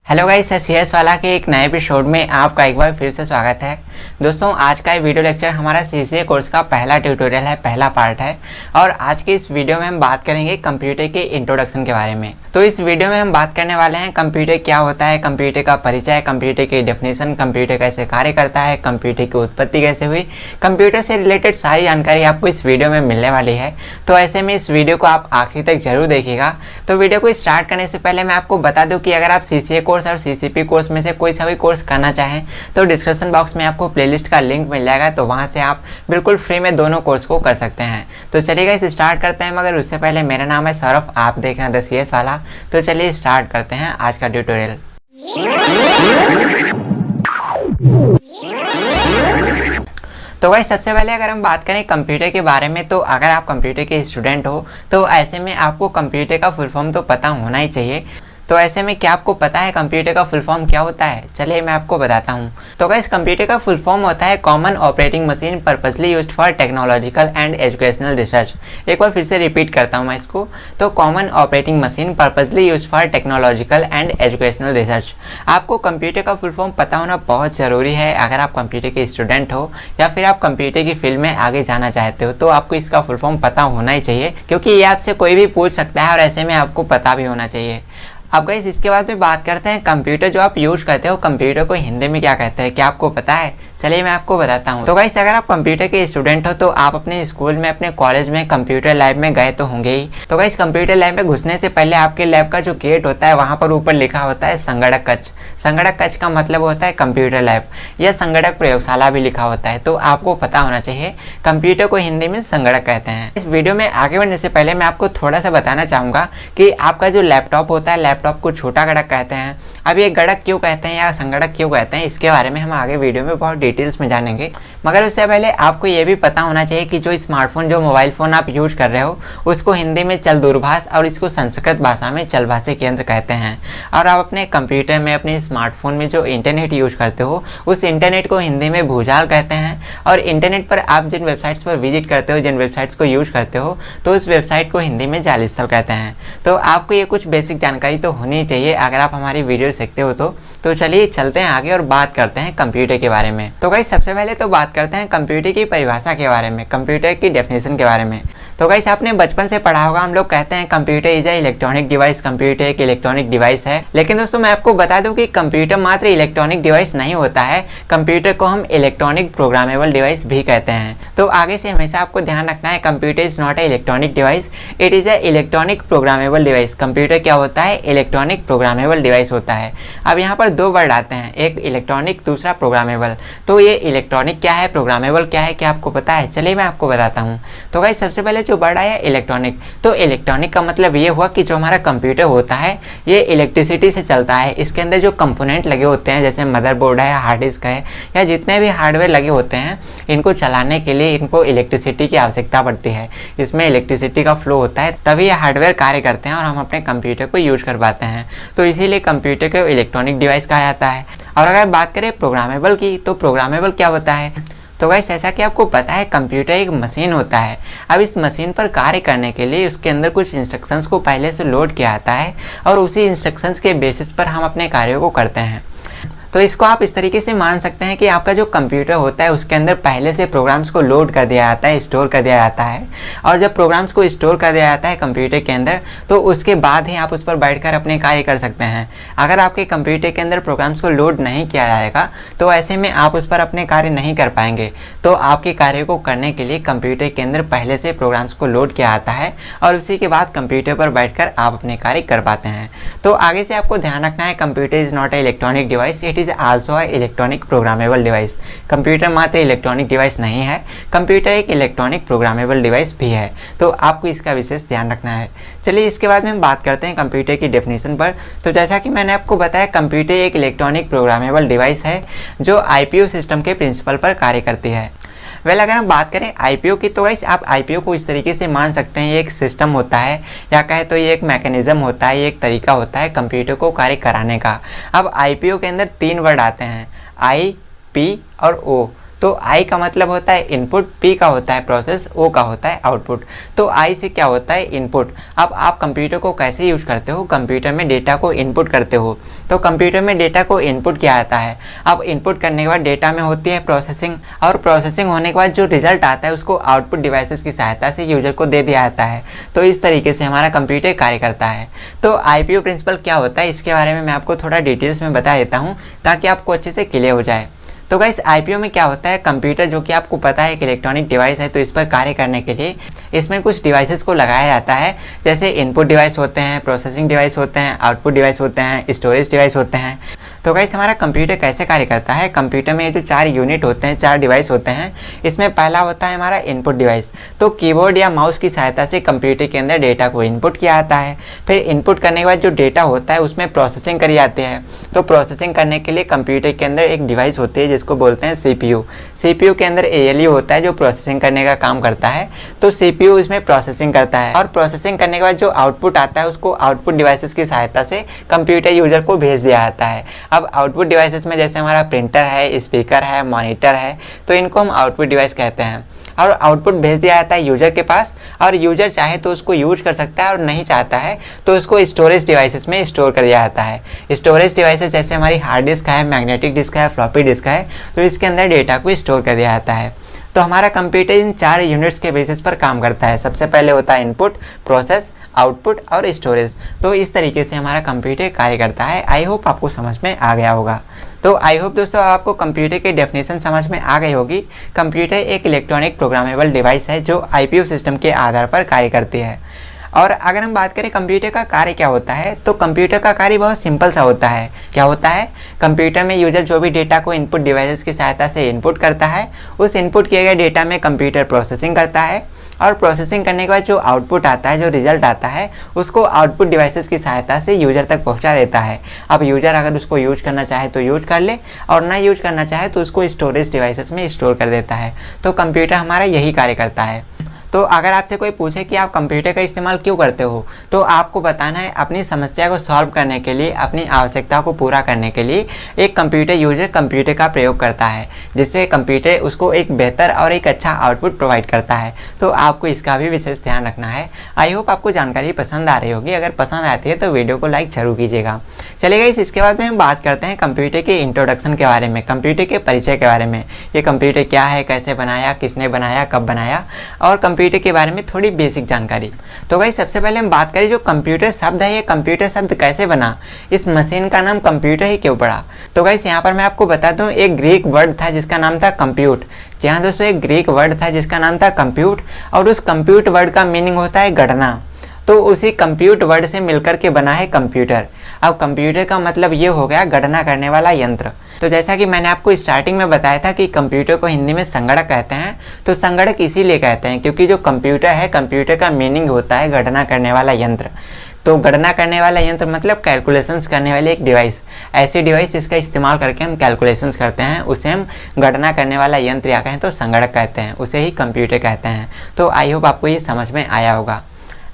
Hello guys, CS वाला के एक नए एपिसोड में आपका एक बार फिर से स्वागत है। दोस्तों, आज का ये वीडियो लेक्चर हमारा सीसीए कोर्स का पहला ट्यूटोरियल है, पहला पार्ट है। और आज की इस वीडियो में हम बात करेंगे कंप्यूटर के इंट्रोडक्शन के बारे में। तो इस वीडियो में हम बात करने वाले हैं कंप्यूटर क्या होता है, कंप्यूटर का परिचय, कंप्यूटर की डेफिनेशन, कंप्यूटर कैसे कार्य करता है, कंप्यूटर की उत्पत्ति कैसे हुई, कंप्यूटर से रिलेटेड सारी जानकारी आपको इस वीडियो में मिलने वाली है। तो ऐसे में इस वीडियो को आप आखिर तक जरूर देखिएगा। तो वीडियो को स्टार्ट करने से पहले मैं आपको बता दूं कि अगर आप सीसीए कोर्स और सीसीपी कोर्स में से कोई सा भी कोर्स करना चाहें तो डिस्क्रिप्शन बॉक्स में आपको प्लेलिस्ट का लिंक मिल जाएगा, तो वहां से आप बिल्कुल फ्री में दोनों कोर्स को कर सकते हैं। तो चलिए गाइस स्टार्ट करते हैं, मगर उससे पहले मेरा नाम है सौरभ, आप देख रहे हैं द सीएस वाला। तो चलिए स्टार्ट करते हैं आज का ट्यूटोरियल। तो गाइस सबसे पहले अगर हम बात करें कंप्यूटर के बारे में, तो अगर आप कंप्यूटर के स्टूडेंट हो तो ऐसे में आपको कंप्यूटर का फुल फॉर्म तो पता होना ही चाहिए। तो ऐसे में क्या आपको पता है कंप्यूटर का फुल फॉर्म क्या होता है? चलिए मैं आपको बताता हूँ। तो गाइस कंप्यूटर का फुल फॉर्म होता है common operating machine purposely used for technological and educational research. एक बार फिर से रिपीट करता हूँ मैं इसको। तो common operating machine purposely used for technological and educational research. आपको कंप्यूटर का फुल फॉर्म पता होना बहुत ज़रूरी है। अगर आप कंप्यूटर के स्टूडेंट हो या फिर आप कंप्यूटर की फील्ड में आगे जाना चाहते हो तो आपको इसका फुल फॉर्म पता होना ही चाहिए, क्योंकि ये आपसे कोई भी पूछ सकता है और ऐसे में आपको पता भी होना चाहिए। अब गाइस इसके बाद में बात करते हैं कंप्यूटर जो आप यूज करते हो, कंप्यूटर को हिंदी में क्या कहते हैं, क्या आपको पता है? चलिए मैं आपको बताता हूँ। तो गाइस अगर आप कंप्यूटर के स्टूडेंट हो तो आप अपने स्कूल में, अपने कॉलेज में कंप्यूटर लैब में गए तो होंगे ही। तो गाइस कंप्यूटर लैब में घुसने से पहले आपके लैब का जो गेट होता है वहाँ पर ऊपर लिखा होता है संगणक कक्ष। संगणक कक्ष का मतलब होता है कंप्यूटर लैब या संगणक प्रयोगशाला भी लिखा होता है। तो आपको पता होना चाहिए कंप्यूटर को हिंदी में संगणक कहते हैं। इस वीडियो में आगे बढ़ने से पहले मैं आपको थोड़ा सा बताना चाहूँगा कि आपका जो लैपटॉप होता है, लैपटॉप को छोटा गणक कहते हैं। अब ये गणक क्यों कहते हैं या संगणक क्यों कहते हैं, इसके बारे में हम आगे वीडियो में बहुत डिटेल्स में जानेंगे। मगर उससे पहले आपको ये भी पता होना चाहिए कि जो स्मार्टफोन, जो मोबाइल फ़ोन आप यूज कर रहे हो उसको हिंदी में चल दूरभाष और इसको संस्कृत भाषा में चलभाषी केंद्र कहते हैं। और आप अपने कंप्यूटर में, अपने स्मार्टफोन में जो इंटरनेट यूज करते हो उस इंटरनेट को हिंदी में भूजाल कहते हैं। और इंटरनेट पर आप जिन वेबसाइट्स पर विजिट करते हो, जिन वेबसाइट्स को यूज करते हो, तो उस वेबसाइट को हिंदी में जाल स्थल कहते हैं। तो आपको ये कुछ बेसिक जानकारी तो होनी चाहिए अगर आप हमारी वीडियो देखते हो तो चलिए चलते हैं आगे और बात करते हैं कंप्यूटर के बारे में। तो गाइस सबसे पहले तो बात करते हैं कंप्यूटर की परिभाषा के बारे में, कंप्यूटर की डेफिनेशन के बारे में। तो गाइस आपने बचपन से पढ़ा होगा, हम लोग कहते हैं computer is a electronic device, computer एक इलेक्ट्रॉनिक डिवाइस है। लेकिन दोस्तों मैं आपको बता दूं कि कंप्यूटर मात्र इलेक्ट्रॉनिक डिवाइस नहीं होता है, कंप्यूटर को हम इलेक्ट्रॉनिक प्रोग्रामेबल डिवाइस भी कहते हैं। तो आगे से हमेशा आपको ध्यान रखना है, computer is not a electronic device, it is a electronic programmable device. Computer क्या होता है? इलेक्ट्रॉनिक प्रोग्रामेबल डिवाइस होता है। अब यहाँ पर दो वर्ड आते हैं, एक इलेक्ट्रॉनिक, दूसरा प्रोग्रामेबल। तो ये इलेक्ट्रॉनिक क्या है, प्रोग्रामेबल क्या है, क्या आपको पता है? चलिए मैं आपको बताता हूँ। तो गाइस सबसे पहले जो वर्ड आया इलेक्ट्रॉनिक, तो इलेक्ट्रॉनिक का मतलब ये हुआ कि जो हमारा कंप्यूटर होता है ये इलेक्ट्रिसिटी से चलता है। इसके अंदर जो कंपोनेंट लगे होते हैं, जैसे मदरबोर्ड है, हार्ड डिस्क है, या जितने भी हार्डवेयर लगे होते हैं, इनको चलाने के लिए इनको इलेक्ट्रिसिटी की आवश्यकता पड़ती है। इसमें इलेक्ट्रिसिटी का फ्लो होता है, तभी ये हार्डवेयर कार्य करते हैं और हम अपने कंप्यूटर को यूज कर पाते हैं। तो इसीलिए कंप्यूटर को इलेक्ट्रॉनिक डिवाइस कहा जाता है। और अगर बात करें प्रोग्रामेबल की, तो प्रोग्रामेबल क्या होता है? तो गाइस ऐसा कि आपको पता है कंप्यूटर एक मशीन होता है। अब इस मशीन पर कार्य करने के लिए उसके अंदर कुछ इंस्ट्रक्शंस को पहले से लोड किया जाता है और उसी इंस्ट्रक्शंस के बेसिस पर हम अपने कार्यों को करते हैं। तो इसको आप इस तरीके से मान सकते हैं कि आपका जो कंप्यूटर होता है उसके अंदर पहले से प्रोग्राम्स को लोड कर दिया जाता है, स्टोर कर दिया जाता है। और जब प्रोग्राम्स को स्टोर कर दिया जाता है कंप्यूटर के अंदर, तो उसके बाद ही आप उस पर बैठकर अपने कार्य कर सकते हैं। अगर आपके कंप्यूटर के अंदर प्रोग्राम्स को लोड नहीं किया जाएगा तो ऐसे में आप उस पर अपने कार्य नहीं कर पाएंगे। तो आपके कार्य को करने के लिए कंप्यूटर के अंदर पहले से प्रोग्राम्स को लोड किया जाता है और उसी के बाद कंप्यूटर पर बैठकर आप अपने कार्य कर पाते हैं। तो आगे से आपको ध्यान रखना है, computer is not a electronic device, it is also electronic programmable device. Computer मात्र इलेक्ट्रॉनिक डिवाइस नहीं है, कंप्यूटर एक इलेक्ट्रॉनिक प्रोग्रामेबल डिवाइस भी है। तो आपको इसका विशेष ध्यान रखना है। चलिए इसके बाद में हम बात करते हैं कंप्यूटर की डेफिनेशन पर। तो जैसा कि मैंने आपको बताया, कंप्यूटर एक इलेक्ट्रॉनिक प्रोग्रामेबल डिवाइस है जो आईपीयू सिस्टम के प्रिंसिपल पर कार्य करती है। अगर हम बात करें आईपीओ की, तो गाइस आप आईपीओ को इस तरीके से मान सकते हैं, ये एक सिस्टम होता है या कहे तो ये एक मैकेनिज्म होता है, ये एक तरीका होता है कंप्यूटर को कार्य कराने का। अब आईपीओ के अंदर तीन वर्ड आते हैं, आई, पी और ओ। तो आई का मतलब होता है इनपुट, पी का होता है प्रोसेस, ओ का होता है आउटपुट। तो आई से क्या होता है इनपुट। अब आप कंप्यूटर को कैसे यूज करते हो, कंप्यूटर में डेटा को इनपुट करते हो। तो कंप्यूटर में डेटा को इनपुट किया जाता है। अब इनपुट करने के बाद डेटा में होती है प्रोसेसिंग, और प्रोसेसिंग होने के बाद जो रिजल्ट आता है उसको आउटपुट डिवाइसेस की सहायता से यूजर को दे दिया जाता है। तो इस तरीके से हमारा कंप्यूटर कार्य करता है। तो आईपीयू प्रिंसिपल क्या होता है इसके बारे में मैं आपको थोड़ा डिटेल्स में बता देता हूँ ताकि आपको अच्छे से क्लियर हो जाए। तो गाइस आईपीयू में क्या होता है, कंप्यूटर जो कि आपको पता है एक इलेक्ट्रॉनिक डिवाइस है, तो इस पर कार्य करने के लिए इसमें कुछ डिवाइसेस को लगाया जाता है। जैसे इनपुट डिवाइस होते हैं, प्रोसेसिंग डिवाइस होते हैं, आउटपुट डिवाइस होते हैं, स्टोरेज डिवाइस होते हैं। तो गाइस हमारा कंप्यूटर कैसे कार्य करता है, कंप्यूटर में जो 4 यूनिट होते हैं, 4 डिवाइस होते हैं। इसमें पहला होता है हमारा इनपुट डिवाइस। तो कीबोर्ड या माउस की सहायता से कंप्यूटर के अंदर डेटा को इनपुट किया जाता है। फिर इनपुट करने के बाद जो डेटा होता है उसमें प्रोसेसिंग करी जाती है। तो प्रोसेसिंग करने के लिए कंप्यूटर के अंदर एक डिवाइस होती है जिसको बोलते हैं सीपीयू। सीपीयू के अंदर एएलयू होता है जो प्रोसेसिंग करने का काम करता है। तो सीपीयू इसमें प्रोसेसिंग करता है, और प्रोसेसिंग करने के बाद जो आउटपुट आता है उसको आउटपुट डिवाइसेस की सहायता से कंप्यूटर यूजर को भेज दिया जाता है। अब आउटपुट डिवाइसेस में जैसे हमारा प्रिंटर है, स्पीकर है, मॉनिटर है, तो इनको हम आउटपुट डिवाइस कहते हैं। और आउटपुट भेज दिया जाता है यूजर के पास, और यूजर चाहे तो उसको यूज कर सकता है और नहीं चाहता है तो उसको स्टोरेज डिवाइसेस में स्टोर कर दिया जाता है। स्टोरेज डिवाइसेस जैसे हमारी हार्ड डिस्क है, मैग्नेटिक डिस्क है, फ्लॉपी डिस्क है, तो इसके अंदर डेटा को स्टोर कर दिया जाता है। तो हमारा कंप्यूटर इन 4 यूनिट्स के बेसिस पर काम करता है। सबसे पहले होता है इनपुट, प्रोसेस, आउटपुट और स्टोरेज। तो इस तरीके से हमारा कंप्यूटर कार्य करता है। आई होप आपको समझ में आ गया होगा। तो आई होप दोस्तों आपको कंप्यूटर की डेफिनेशन समझ में आ गई होगी। कंप्यूटर एक इलेक्ट्रॉनिक प्रोग्रामेबल डिवाइस है जो आईपीयू सिस्टम के आधार पर कार्य करती है। और अगर हम बात करें कंप्यूटर का कार्य क्या होता है, तो कंप्यूटर का कार्य बहुत सिंपल सा होता है। क्या होता है, कंप्यूटर में यूजर जो भी डेटा को इनपुट डिवाइसेस की सहायता से इनपुट करता है, उस इनपुट किए गए डेटा में कंप्यूटर प्रोसेसिंग करता है, और प्रोसेसिंग करने के बाद जो आउटपुट आता है, जो रिजल्ट आता है, उसको आउटपुट डिवाइसेस की सहायता से यूजर तक पहुंचा देता है। अब यूजर अगर उसको यूज करना चाहे तो यूज कर ले, और ना यूज करना चाहे तो उसको स्टोरेज डिवाइसेस में स्टोर कर देता है। तो कंप्यूटर हमारा यही कार्य करता है। तो अगर आपसे कोई पूछे कि आप कंप्यूटर का इस्तेमाल क्यों करते हो, तो आपको बताना है अपनी समस्या को सॉल्व करने के लिए, अपनी आवश्यकता को पूरा करने के लिए एक कंप्यूटर यूजर कंप्यूटर का प्रयोग करता है, जिससे कंप्यूटर उसको एक बेहतर और एक अच्छा आउटपुट प्रोवाइड करता है। तो आपको इसका भी विशेष ध्यान रखना है। आई होप आपको जानकारी पसंद आ रही होगी। अगर पसंद आती है तो वीडियो को लाइक जरूर कीजिएगा। चलिए गाइस, इसके बाद में हम बात करते हैं कंप्यूटर के इंट्रोडक्शन के बारे में, कंप्यूटर के परिचय के बारे में। ये कंप्यूटर क्या है, कैसे बनाया, किसने बनाया, कब बनाया, और कंप्यूटर के बारे में थोड़ी बेसिक जानकारी। तो गाइस सबसे पहले हम बात करें जो कंप्यूटर शब्द है, ये कंप्यूटर शब्द कैसे बना, इस मशीन का नाम कंप्यूटर ही क्यों पड़ा। तो गाइस यहाँ पर मैं आपको बता दूं, एक ग्रीक वर्ड था जिसका नाम था कंप्यूट। जी हाँ दोस्तों, एक ग्रीक वर्ड था जिसका नाम था कंप्यूट, और उस कंप्यूट वर्ड का मीनिंग होता है गणना। तो उसी कंप्यूट वर्ड से मिलकर के बना है कंप्यूटर। अब कंप्यूटर का मतलब ये हो गया गणना करने वाला यंत्र। तो जैसा कि मैंने आपको स्टार्टिंग में बताया था कि कंप्यूटर को हिंदी में संगणक कहते हैं, तो संगणक इसीलिए कहते हैं क्योंकि जो कंप्यूटर है, कंप्यूटर का मीनिंग होता है गणना करने वाला यंत्र। तो गणना करने वाला यंत्र मतलब कैलकुलेशंस करने वाली एक डिवाइस, ऐसी डिवाइस जिसका इस्तेमाल करके हम कैलकुलेशंस करते हैं, उसे हम गणना करने वाला यंत्र या कहें तो संगणक कहते हैं, उसे ही कंप्यूटर कहते हैं। तो आई होप आपको ये समझ में आया होगा।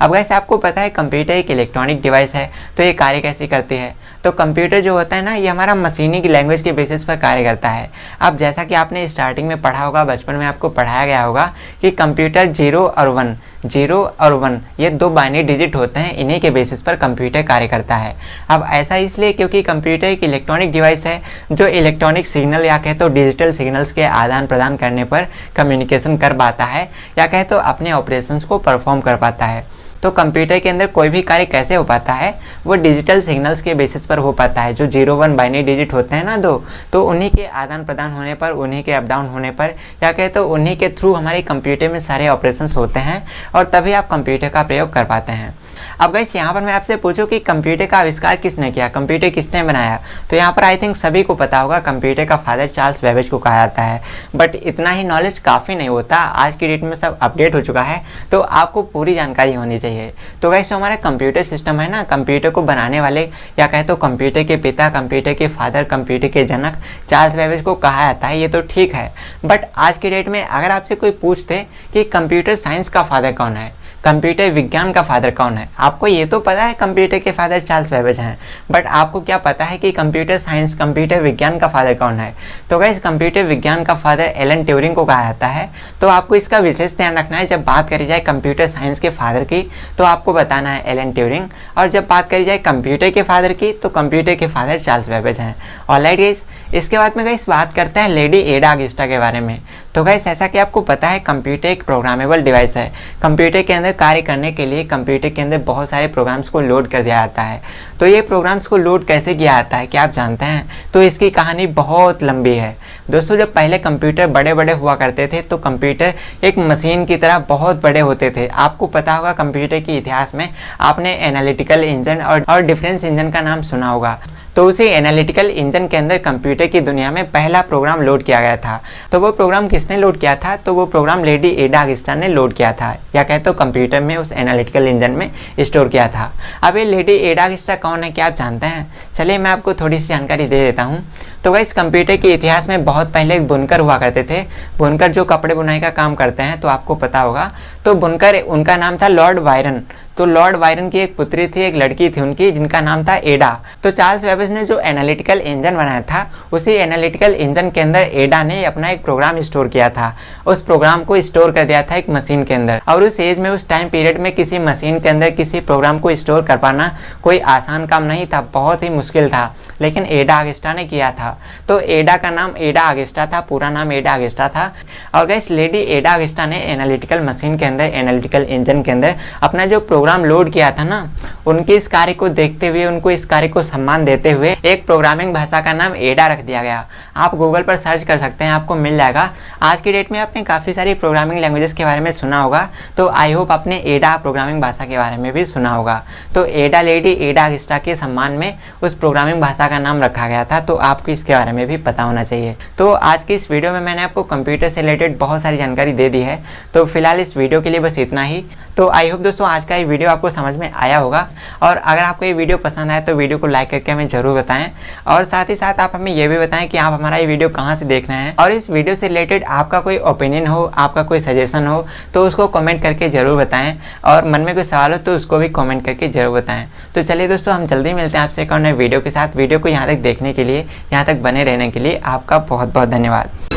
अब वैसे आपको पता है कंप्यूटर एक इलेक्ट्रॉनिक डिवाइस है, तो ये कार्य कैसे करती है। तो कंप्यूटर जो होता है ना, ये हमारा मशीनी की लैंग्वेज के बेसिस पर कार्य करता है। अब जैसा कि आपने स्टार्टिंग में पढ़ा होगा, बचपन में आपको पढ़ाया गया होगा कि कंप्यूटर 0 और 1 ये 2 बाइनरी डिजिट होते हैं, इन्हीं के बेसिस पर कंप्यूटर कार्य करता है। अब ऐसा इसलिए क्योंकि कंप्यूटर एक इलेक्ट्रॉनिक डिवाइस है जो इलेक्ट्रॉनिक सिग्नल या कहे तो डिजिटल सिग्नल्स के आदान प्रदान करने पर कम्युनिकेशन कर पाता है, या कहे तो अपने ऑपरेशंस को परफॉर्म कर पाता है। तो कंप्यूटर के अंदर कोई भी कार्य कैसे हो पाता है, वो डिजिटल सिग्नल्स के बेसिस पर हो पाता है। जो 0-1 बाइनरी डिजिट होते हैं ना 2, तो उन्हीं के आदान प्रदान होने पर, उन्हीं के अप डाउन होने पर, या कहे तो उन्हीं के थ्रू हमारे कंप्यूटर में सारे ऑपरेशंस होते हैं, और तभी आप कंप्यूटर का प्रयोग कर पाते हैं। अब गाइस यहाँ पर मैं आपसे पूछूं कि कंप्यूटर का आविष्कार किसने किया, कंप्यूटर किसने बनाया, तो यहाँ पर आई थिंक सभी को पता होगा कंप्यूटर का फादर चार्ल्स बेबेज को कहा जाता है। बट इतना ही नॉलेज काफ़ी नहीं होता, आज की डेट में सब अपडेट हो चुका है, तो आपको पूरी जानकारी होनी चाहिए। तो गाइस जो हमारा कंप्यूटर सिस्टम है ना, कंप्यूटर को बनाने वाले या कहे तो कंप्यूटर के पिता, कंप्यूटर के फादर, कंप्यूटर के जनक चार्ल्स बेबेज को कहा जाता है, ये तो ठीक है। बट आज की डेट में अगर आपसे कोई पूछते कि कंप्यूटर साइंस का फादर कौन है, कंप्यूटर विज्ञान का फादर कौन है। आपको ये तो पता है कंप्यूटर के फादर चार्ल्स बेबेज हैं, बट आपको क्या पता है कि कंप्यूटर साइंस, कंप्यूटर विज्ञान का फादर कौन है। तो गाइस कंप्यूटर विज्ञान का फादर एलन ट्यूरिंग को कहा जाता है। तो आपको इसका विशेष ध्यान रखना है, जब बात करी जाए कंप्यूटर साइंस के फादर की तो आपको बताना है एलन ट्यूरिंग, और जब बात करी जाए कंप्यूटर के फादर की तो कंप्यूटर के फादर चार्ल्स बेबेज हैं। ऑलराइट गाइस, इसके बाद में गाइस बात करते हैं लेडी एडा अगस्टा के बारे में। तो गाइस ऐसा कि आपको पता है कंप्यूटर एक प्रोग्रामेबल डिवाइस है। कंप्यूटर के अंदर कार्य करने के लिए कंप्यूटर के अंदर बहुत सारे प्रोग्राम्स को लोड कर दिया जाता है। तो ये प्रोग्राम्स को लोड कैसे किया जाता है क्या आप जानते हैं? तो इसकी कहानी बहुत लंबी है दोस्तों। जब पहले कंप्यूटर बड़े बड़े हुआ करते थे तो कंप्यूटर एक मशीन की तरह बहुत बड़े होते थे। आपको पता होगा कंप्यूटर के इतिहास में आपने एनालिटिकल इंजन और डिफरेंस इंजन का नाम सुना होगा। तो उसी एनालिटिकल इंजन के अंदर कंप्यूटर की दुनिया में पहला प्रोग्राम लोड किया गया था। तो वो प्रोग्राम किसने लोड किया था? तो वो प्रोग्राम लेडी एडा अगस्टा ने लोड किया था, या कहे तो कंप्यूटर में उस एनालिटिकल इंजन में स्टोर किया था। अब ये लेडी एडा अगस्टा कौन है क्या आप जानते हैं? चलिए मैं आपको थोड़ी सी जानकारी दे देता हूँ। तो गाइस कंप्यूटर के इतिहास में बहुत पहले एक बुनकर हुआ करते थे। बुनकर जो कपड़े बुनाई का काम करते हैं, तो आपको पता होगा। तो बुनकर, उनका नाम था लॉर्ड वायरन। तो लॉर्ड वायरन की एक पुत्री थी, एक लड़की थी उनकी, जिनका नाम था एडा। तो चार्ल्स बेबेज ने जो एनालिटिकल इंजन बनाया था, उसी एनालिटिकल इंजन के अंदर एडा ने अपना एक प्रोग्राम स्टोर किया था। उस प्रोग्राम को स्टोर कर दिया था एक मशीन के अंदर। और उस एज में, उस टाइम पीरियड में किसी मशीन के अंदर किसी प्रोग्राम को स्टोर कर पाना कोई आसान काम नहीं था, बहुत ही मुश्किल था। लेकिन एडा अगस्टा ने किया था। तो एडा का नाम एडा अगस्टा था, पूरा नाम एडा अगस्टा था। और गाइस लेडी एडा अगस्टा ने एनालिटिकल मशीन के अंदर, एनालिटिकल इंजन के अंदर अपना जो प्रोग्राम लोड किया था ना, उनके इस कार्य को देखते हुए, उनको इस कार्य को सम्मान देते हुए एक प्रोग्रामिंग भाषा का नाम एडा रख दिया गया। आप गूगल पर सर्च कर सकते हैं, आपको मिल जाएगा। आज की डेट में आपने काफ़ी सारी प्रोग्रामिंग लैंग्वेजेस के बारे में सुना होगा, तो आई होप आपने एडा प्रोग्रामिंग भाषा के बारे में भी सुना होगा। तो एडा, लेडी एडा अगस्टा के सम्मान में उस प्रोग्रामिंग भाषा का नाम रखा गया था। तो आपको इसके बारे में भी पता होना चाहिए। तो आज की इस वीडियो में मैंने आपको कंप्यूटर से रिलेटेड बहुत सारी जानकारी दे दी है। तो फिलहाल इस वीडियो के लिए बस इतना ही। तो आई होप दोस्तों आज का ये वीडियो आपको समझ में आया होगा, और अगर आपको ये वीडियो पसंद आए तो वीडियो को लाइक करके हमें ज़रूर बताएं, और साथ ही साथ आप हमें ये भी बताएं कि आप हमारा ये वीडियो कहाँ से देख रहे हैं, और इस वीडियो से रिलेटेड आपका कोई ओपिनियन हो, आपका कोई सजेशन हो तो उसको कमेंट करके ज़रूर बताएं, और मन में कोई सवाल हो तो उसको भी कमेंट करके ज़रूर बताएं। तो चलिए दोस्तों, हम जल्दी मिलते हैं आपसे एक और नए वीडियो के साथ। वीडियो को यहाँ तक देखने के लिए, यहाँ तक बने रहने के लिए आपका बहुत बहुत धन्यवाद।